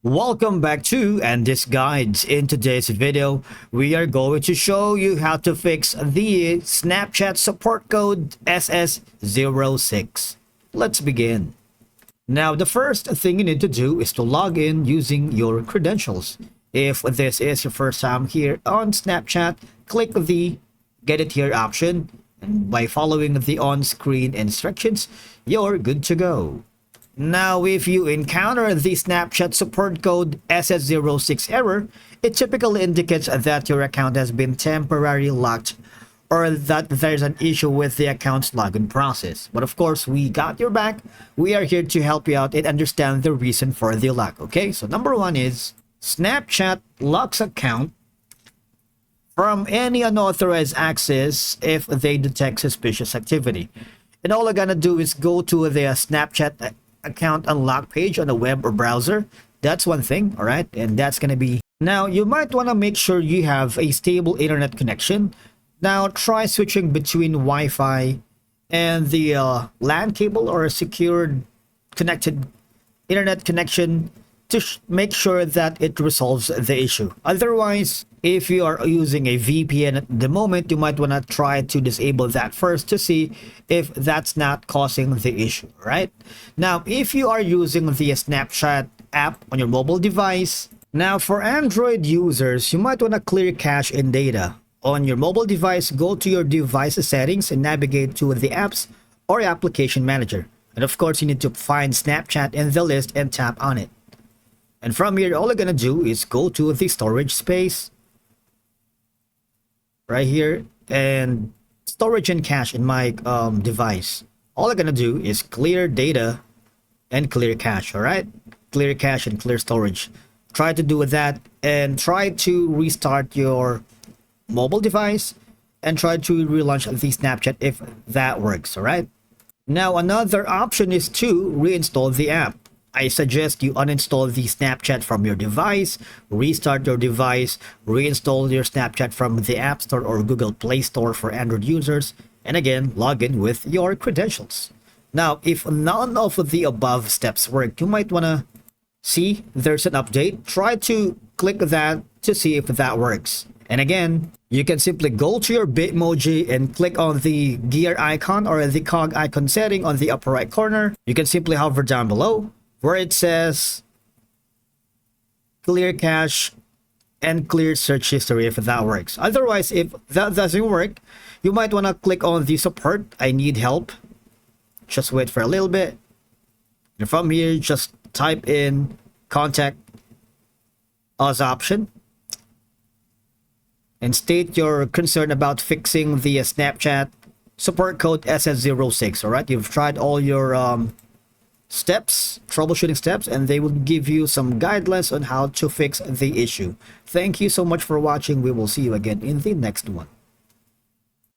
Welcome back to and this guides. In today's video, we are going to show you how to fix the Snapchat support code SS06. Let's begin. Now, the first thing you need to do is to log in using your credentials. If this is your first time here on Snapchat, click the Get It Here option, and by following the on-screen instructions, you're good to go. Now, if you encounter the Snapchat support code SS06 error, it typically indicates that your account has been temporarily locked or that there's an issue with the account's login process. But of course, we got your back. We are here to help you out and understand the reason for the lock, okay? So number one is Snapchat locks account from any unauthorized access if they detect suspicious activity. And all I'm gonna do is go to the Snapchat account unlock page on the web or browser. That's one thing, all right? And that's gonna be, now you might want to make sure you have a stable internet connection. Now try switching between Wi-Fi and the LAN cable or a secured connected internet connection to make sure that it resolves the issue. Otherwise, if you are using a VPN at the moment, you might want to try to disable that first to see if that's not causing the issue, right? Now, if you are using the Snapchat app on your mobile device, now for Android users, you might want to clear cache and data. On your mobile device, go to your device settings and navigate to the apps or application manager. And of course, you need to find Snapchat in the list and tap on it. And from here, all you're gonna do is go to the storage space right here and storage and cache in my device. All I'm gonna do is clear data and clear cache. All right, clear cache and clear storage. Try to do that and try to restart your mobile device and try to relaunch the Snapchat if that works. All right, now another option is to reinstall the app. I suggest you uninstall the Snapchat from your device, restart your device, reinstall your Snapchat from the App Store or Google Play Store for Android users, and again, log in with your credentials. Now, if none of the above steps work, you might want to see there's an update. Try to click that to see if that works. And again, you can simply go to your Bitmoji and click on the gear icon or the cog icon setting on the upper right corner. You can simply hover down below where it says clear cache and clear search history if that works. Otherwise, if that doesn't work, you might want to click on the support. I need help. Just wait for a little bit. And from here, just type in contact us option and state your concern about fixing the Snapchat support code SS06. All right, you've tried all your steps, troubleshooting steps, and they will give you some guidelines on how to fix the issue. Thank you so much for watching. We will see you again in the next one.